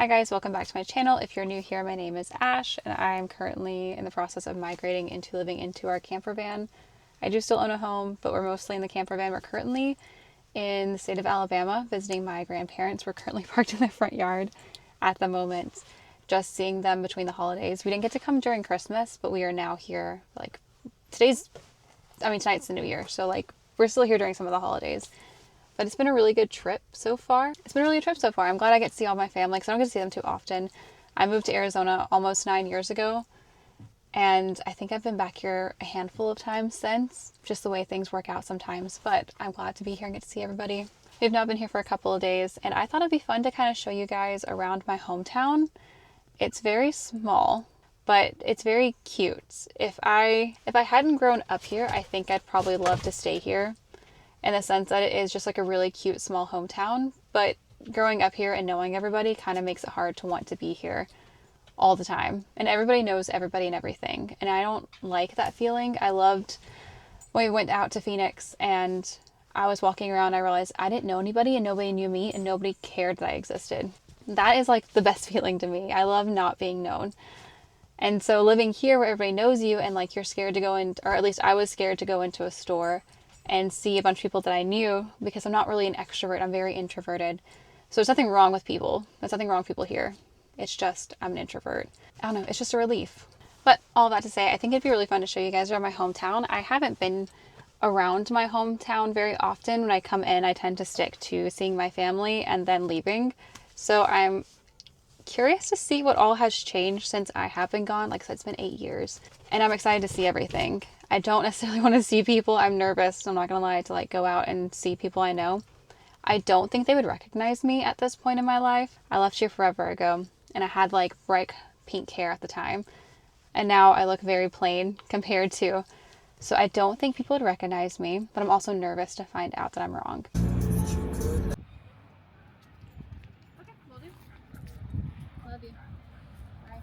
Hi guys, welcome back to my channel. If you're new here, my name is Ash and I'm currently in the process of migrating into living into our camper van. I do still own a home, but we're mostly in the camper van. We're currently in the state of Alabama visiting my grandparents. We're currently parked in the front yard at the moment, just seeing them between the holidays. We didn't get to come during Christmas, but we are now here. Tonight's the new year, so we're still here during some of the holidays. But it's been a really good trip so far. I'm glad I get to see all my family because I don't get to see them too often. I moved to Arizona almost 9 years ago, and I think I've been back here a handful of times since, just the way things work out sometimes. But I'm glad to be here and get to see everybody. We've now been here for a couple of days, and I thought it'd be fun to kind of show you guys around my hometown. It's very small, but it's very cute. If I hadn't grown up here, I think I'd probably love to stay here, in the sense that it is just like a really cute small hometown. But growing up here and knowing everybody kind of makes it hard to want to be here all the time. And everybody knows everybody and everything. And I don't like that feeling. I loved when we went out to Phoenix and I was walking around, I realized I didn't know anybody and nobody knew me and nobody cared that I existed. That is like the best feeling to me. I love not being known. And so living here where everybody knows you and you're scared to go in, or at least I was scared to go into a store and see a bunch of people that I knew, because I'm not really an extrovert. I'm very introverted. So there's nothing wrong with people. There's nothing wrong with people here. It's just I'm an introvert. I don't know. It's just a relief. But all that to say, I think it'd be really fun to show you guys around my hometown. I haven't been around my hometown very often. When I come in, I tend to stick to seeing my family and then leaving. So I'm curious to see what all has changed since I have been gone. Like I said, it's been 8 years. And I'm excited to see everything. I don't necessarily want to see people. I'm nervous. I'm not going to lie, to go out and see people I know. I don't think they would recognize me at this point in my life. I left here forever ago and I had bright pink hair at the time. And now I look very plain compared to. So I don't think people would recognize me, but I'm also nervous to find out that I'm wrong. Okay, will do. Love you. Bye.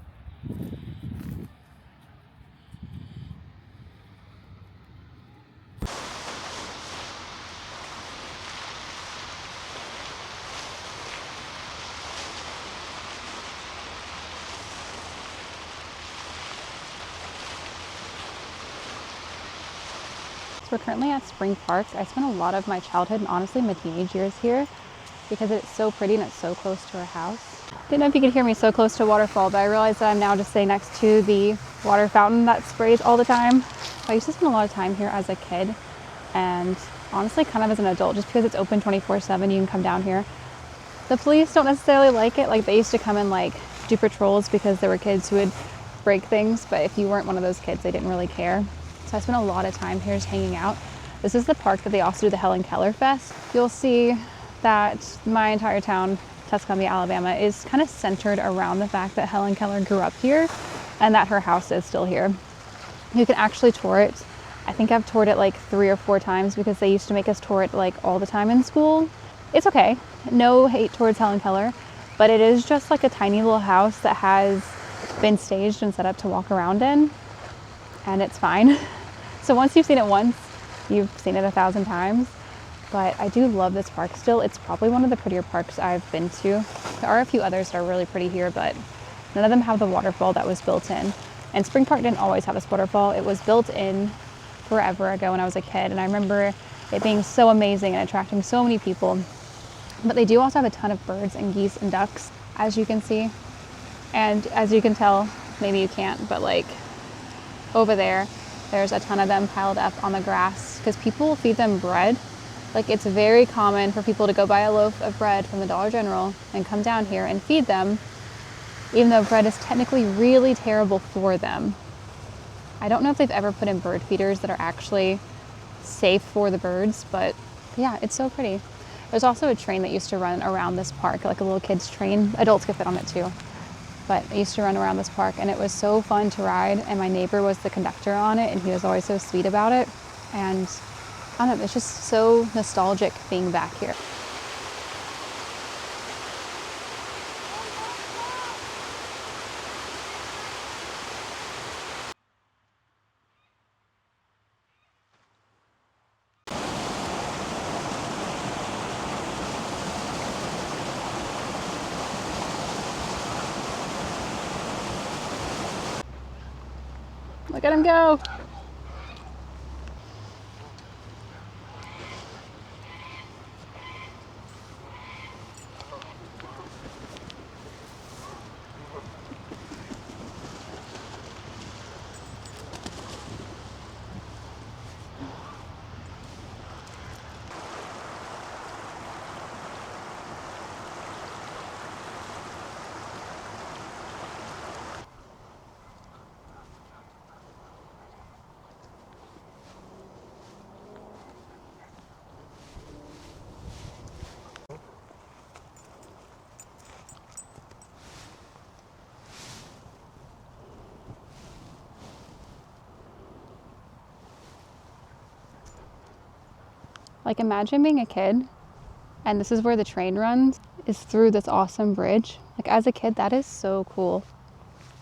So we're currently at Spring Park. I spent a lot of my childhood and honestly my teenage years here because it's so pretty and it's so close to our house. Didn't know if you could hear me so close to a waterfall, but I realized that I'm now just sitting next to the water fountain that sprays all the time. I used to spend a lot of time here as a kid and honestly kind of as an adult, just because it's open 24/7, you can come down here. The police don't necessarily like it. They used to come and do patrols because there were kids who would break things, but if you weren't one of those kids, they didn't really care. So I spent a lot of time here just hanging out. This is the park that they also do the Helen Keller Fest. You'll see that my entire town, Tuscumbia, Alabama, is kind of centered around the fact that Helen Keller grew up here and that her house is still here. You can actually tour it. I think I've toured it 3 or 4 times because they used to make us tour it all the time in school. It's okay. No hate towards Helen Keller, but it is just a tiny little house that has been staged and set up to walk around in, and it's fine. So once you've seen it once, you've seen it 1,000 times. But I do love this park still. It's probably one of the prettier parks I've been to. There are a few others that are really pretty here, but none of them have the waterfall that was built in. And Spring Park didn't always have this waterfall. It was built in forever ago when I was a kid, and I remember it being so amazing and attracting so many people. But they do also have a ton of birds and geese and ducks, as you can see. And as you can tell, maybe you can't, but over there's a ton of them piled up on the grass because people feed them bread. It's very common for people to go buy a loaf of bread from the Dollar General and come down here and feed them, even though bread is technically really terrible for them. I don't know if they've ever put in bird feeders that are actually safe for the birds, but yeah, it's so pretty. There's also a train that used to run around this park, a little kid's train. Adults could fit on it too. But I used to run around this park and it was so fun to ride, and my neighbor was the conductor on it and he was always so sweet about it. And I don't know, it's just so nostalgic being back here. Look at him go. Like, imagine being a kid and this is where the train runs, is through this awesome bridge. Like, as a kid, that is so cool.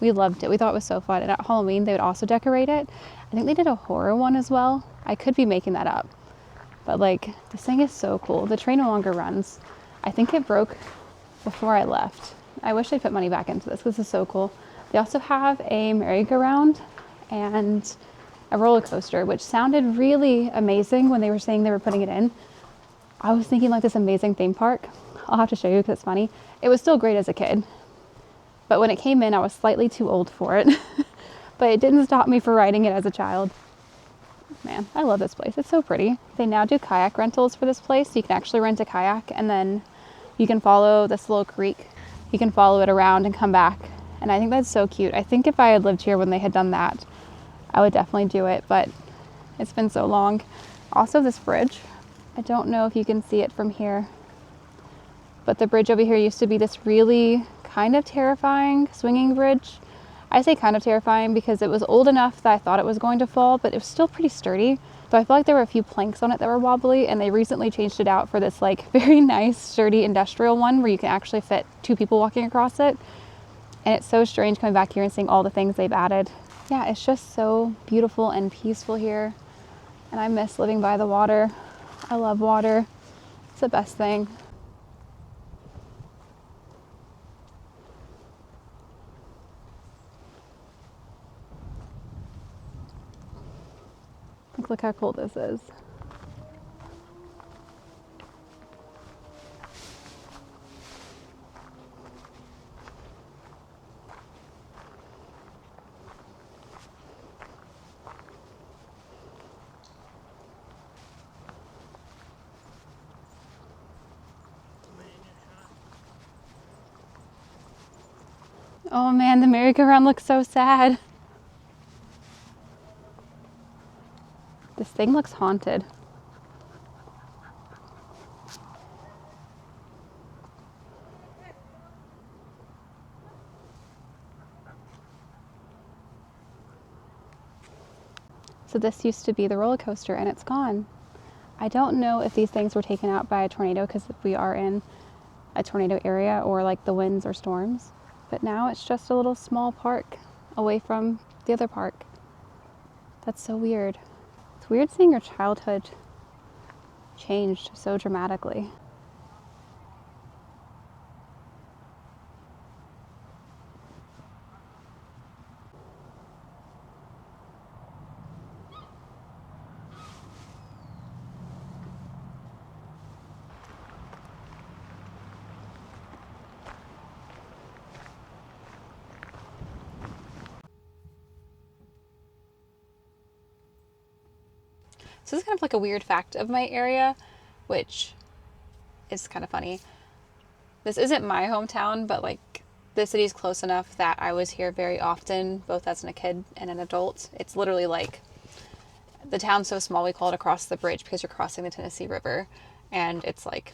We loved it. We thought it was so fun. And at Halloween, they would also decorate it. I think they did a horror one as well. I could be making that up. But like, this thing is so cool. The train no longer runs. I think it broke before I left. I wish they put money back into this because this is so cool. They also have a merry-go-round and a roller coaster, which sounded really amazing when they were saying they were putting it in. I was thinking like this amazing theme park. I'll have to show you because it's funny. It was still great as a kid. But when it came in, I was slightly too old for it. But it didn't stop me from riding it as a child. Man, I love this place. It's so pretty. They now do kayak rentals for this place. So you can actually rent a kayak and then you can follow this little creek. You can follow it around and come back. And I think that's so cute. I think if I had lived here when they had done that, I would definitely do it, but it's been so long. Also, this bridge, I don't know if you can see it from here, but the bridge over here used to be this really kind of terrifying swinging bridge. I say kind of terrifying because it was old enough that I thought it was going to fall, but it was still pretty sturdy. So I feel like there were a few planks on it that were wobbly, and they recently changed it out for this like very nice, sturdy industrial one where you can actually fit 2 people walking across it. And it's so strange coming back here and seeing all the things they've added. Yeah, it's just so beautiful and peaceful here. And I miss living by the water. I love water. It's the best thing. Look how cool this is. Oh man, the merry-go-round looks so sad. This thing looks haunted. So this used to be the roller coaster and it's gone. I don't know if these things were taken out by a tornado because we are in a tornado area or like the winds or storms. But now it's just a little small park away from the other park. That's so weird. It's weird seeing your childhood changed so dramatically. So this is kind of like a weird fact of my area, which is kind of funny. This isn't my hometown, but like the city's close enough that I was here very often, both as a kid and an adult. It's literally like, the town's so small we call it across the bridge because you're crossing the Tennessee River, and it's like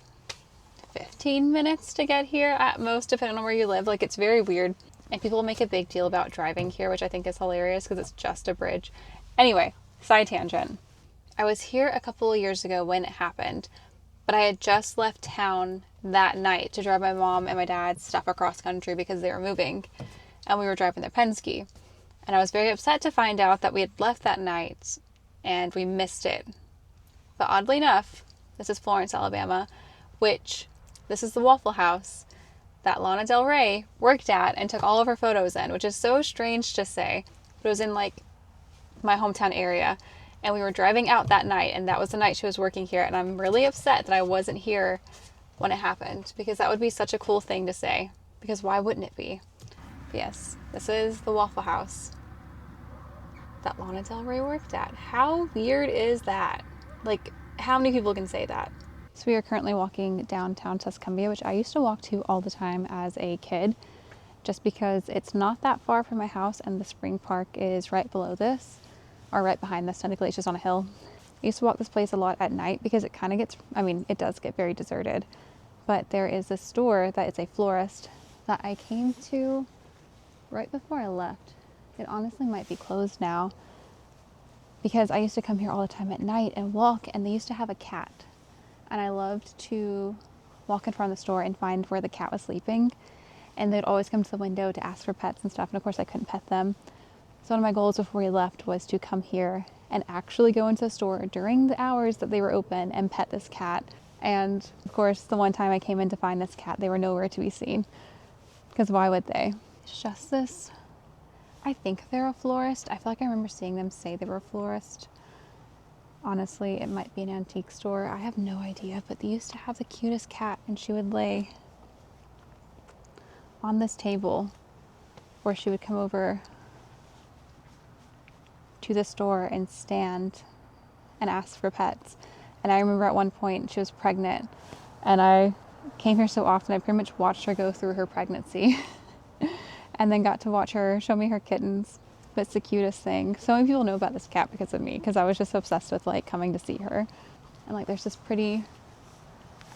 15 minutes to get here at most, depending on where you live. Like, it's very weird, and people make a big deal about driving here, which I think is hilarious because it's just a bridge. Anyway, side tangent. I was here a couple of years ago when it happened, but I had just left town that night to drive my mom and my dad's stuff across country because they were moving, and we were driving their Penske. And I was very upset to find out that we had left that night and we missed it. But oddly enough, this is Florence, Alabama, which this is the Waffle House that Lana Del Rey worked at and took all of her photos in, which is so strange to say. But it was in like my hometown area. And we were driving out that night, and that was the night she was working here. And I'm really upset that I wasn't here when it happened, because that would be such a cool thing to say. Because why wouldn't it be? But yes, this is the Waffle House that Lana Del Rey worked at. How weird is that? Like, how many people can say that? So we are currently walking downtown Tuscumbia, which I used to walk to all the time as a kid, just because it's not that far from my house, and the spring park is right below this, or right behind this. Technically, it's just on a hill. I used to walk this place a lot at night because it kind of gets, I mean, it does get very deserted. But there is a store that is a florist that I came to right before I left. It honestly might be closed now, because I used to come here all the time at night and walk, and they used to have a cat. And I loved to walk in front of the store and find where the cat was sleeping. And they'd always come to the window to ask for pets and stuff. And of course I couldn't pet them. So one of my goals before we left was to come here and actually go into the store during the hours that they were open and pet this cat. And of course, the one time I came in to find this cat, they were nowhere to be seen. Because why would they? It's just this. I think they're a florist. I feel like I remember seeing them say they were a florist. Honestly, it might be an antique store. I have no idea, but they used to have the cutest cat, and she would lay on this table, or she would come over to the store and stand and ask for pets. And I remember at one point she was pregnant, and I came here so often I pretty much watched her go through her pregnancy and then got to watch her show me her kittens. But it's the cutest thing. So many people know about this cat because of me, because I was just obsessed with like coming to see her. And like there's this pretty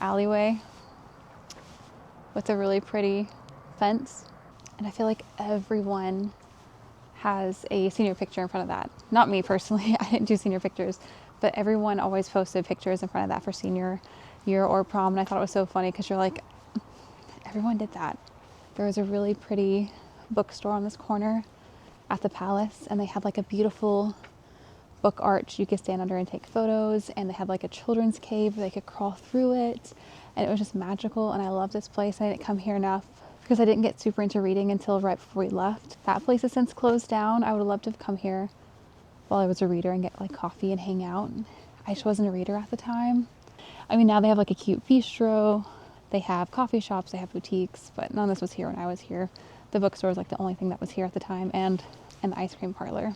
alleyway with a really pretty fence, and I feel like everyone has a senior picture in front of that. Not me personally, I didn't do senior pictures, but everyone always posted pictures in front of that for senior year or prom. And I thought it was so funny because you're like, everyone did that. There was a really pretty bookstore on this corner at the Palace, and they had like a beautiful book arch you could stand under and take photos, and they had like a children's cave where they could crawl through it, and it was just magical. And I love this place. I didn't come here enough because I didn't get super into reading until right before we left. That place has since closed down. I would have loved to have come here while I was a reader and get like coffee and hang out. I just wasn't a reader at the time. I mean, now they have like a cute bistro, they have coffee shops, they have boutiques, but none of this was here when I was here. The bookstore was like the only thing that was here at the time, and the ice cream parlor.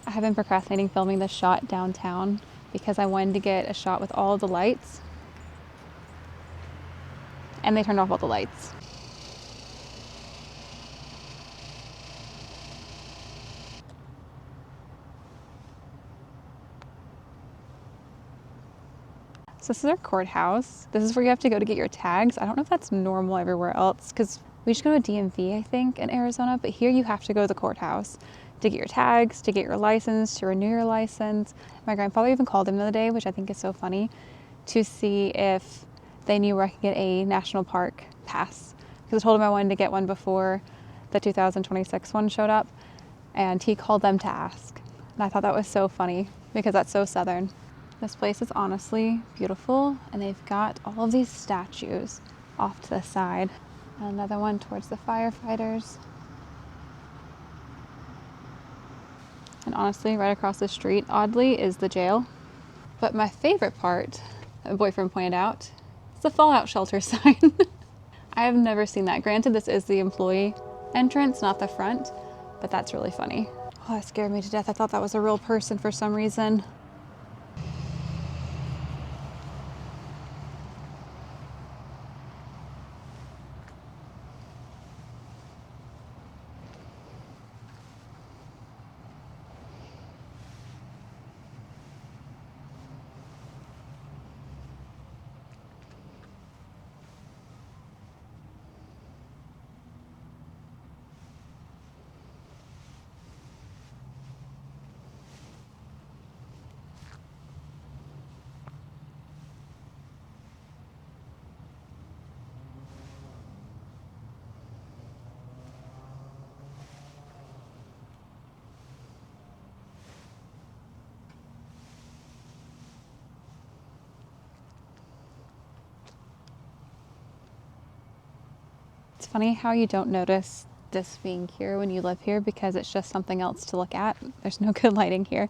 I have been procrastinating filming this shot downtown because I wanted to get a shot with all the lights, and they turned off all the lights. So this is our courthouse. This is where you have to go to get your tags. I don't know if that's normal everywhere else, because we should go to DMV, I think, in Arizona, but here you have to go to the courthouse to get your tags, to get your license, to renew your license. My grandfather even called him the other day, which I think is so funny, to see if they knew where I could get a national park pass. Because I told him I wanted to get one before the 2026 one showed up, and he called them to ask. And I thought that was so funny because that's so Southern. This place is honestly beautiful, and they've got all of these statues off to the side. Another one towards the firefighters. And honestly, right across the street, oddly, is the jail. But my favorite part, a boyfriend pointed out, is the fallout shelter sign. I have never seen that. Granted, this is the employee entrance, not the front, but that's really funny. Oh, that scared me to death. I thought that was a real person for some reason. It's funny how you don't notice this being here when you live here because it's just something else to look at. There's no good lighting here.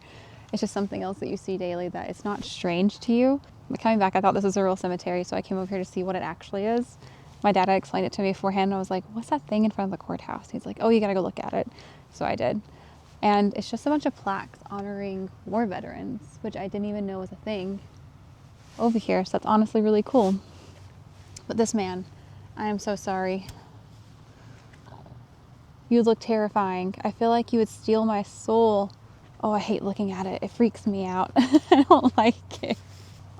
It's just something else that you see daily that it's not strange to you. But coming back, I thought this was a real cemetery, so I came over here to see what it actually is. My dad had explained it to me beforehand, and I was like, what's that thing in front of the courthouse? He's like, oh, you gotta go look at it. So I did. And it's just a bunch of plaques honoring war veterans, which I didn't even know was a thing over here. So that's honestly really cool. But this man, I am so sorry. You look terrifying. I feel like you would steal my soul. Oh, I hate looking at it. It freaks me out. I don't like it.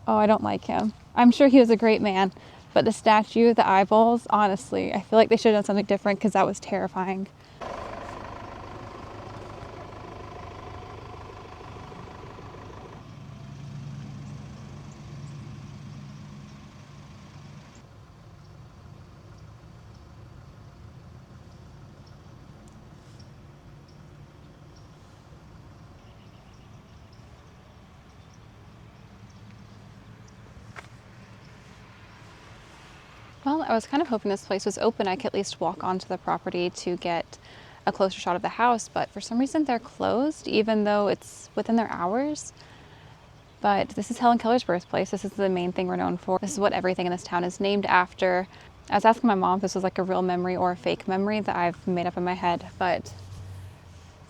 Oh, I don't like him. I'm sure he was a great man, but the statue, the eyeballs, honestly, I feel like they should have done something different because that was terrifying. Well, I was kind of hoping this place was open. I could at least walk onto the property to get a closer shot of the house, but for some reason they're closed, even though it's within their hours. But this is Helen Keller's birthplace. This is the main thing we're known for. This is what everything in this town is named after. I was asking my mom if this was like a real memory or a fake memory that I've made up in my head, but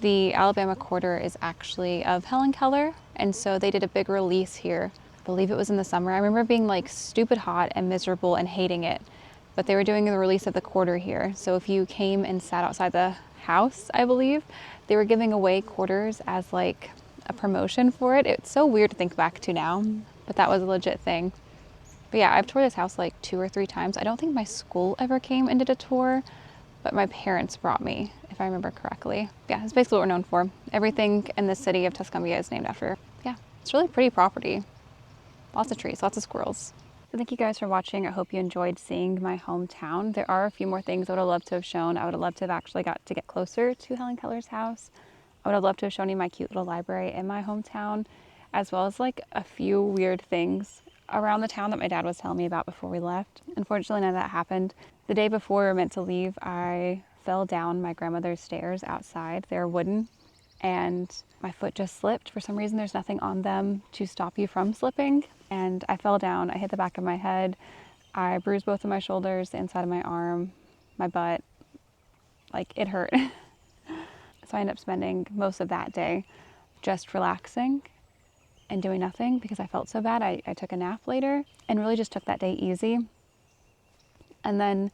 the Alabama quarter is actually of Helen Keller, and so they did a big release here. I believe it was in the summer. I remember being like stupid hot and miserable and hating it, but they were doing the release of the quarter here. So if you came and sat outside the house, I believe, they were giving away quarters as like a promotion for it. It's so weird to think back to now, but that was a legit thing. But yeah, I've toured this house like 2 or 3 times. I don't think my school ever came and did a tour, but my parents brought me, if I remember correctly. Yeah, that's basically what we're known for. Everything in the city of Tuscumbia is named after. Yeah, it's really pretty property. Lots of trees, lots of squirrels. So thank you guys for watching. I hope you enjoyed seeing my hometown. There are a few more things I would have loved to have shown. I would have loved to have actually got to get closer to Helen Keller's house. I would have loved to have shown you my cute little library in my hometown, as well as like a few weird things around the town that my dad was telling me about before we left. Unfortunately, none of that happened. The day before we were meant to leave, I fell down my grandmother's stairs outside. They're wooden, and my foot just slipped. For some reason, there's nothing on them to stop you from slipping. And I fell down. I hit the back of my head. I bruised both of my shoulders, the inside of my arm, my butt. Like, it hurt. So I ended up spending most of that day just relaxing and doing nothing because I felt so bad. I took a nap later and really just took that day easy. And then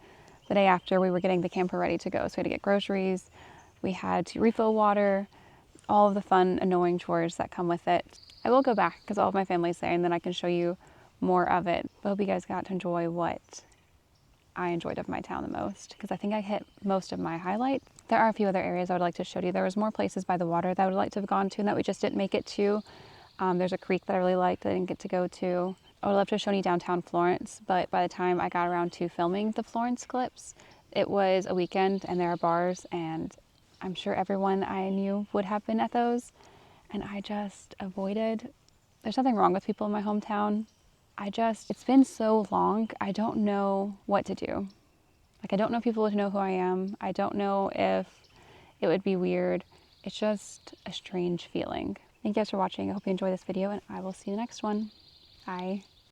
the day after, we were getting the camper ready to go. So we had to get groceries. We had to refill water, all of the fun, annoying chores that come with it. I will go back because all of my family's there, and then I can show you more of it. But I hope you guys got to enjoy what I enjoyed of my town the most, because I think I hit most of my highlights. There are a few other areas I would like to show you. There was more places by the water that I would like to have gone to and that we just didn't make it to. There's a creek that I really liked that I didn't get to go to. I would love to have shown you downtown Florence, but by the time I got around to filming the Florence clips, it was a weekend and there are bars, and I'm sure everyone I knew would have been at those, and I just avoided. There's nothing wrong with people in my hometown. It's been so long, I don't know what to do. Like, I don't know if people would know who I am. I don't know if it would be weird. It's just a strange feeling. Thank you guys for watching. I hope you enjoyed this video, and I will see you in the next one. Bye.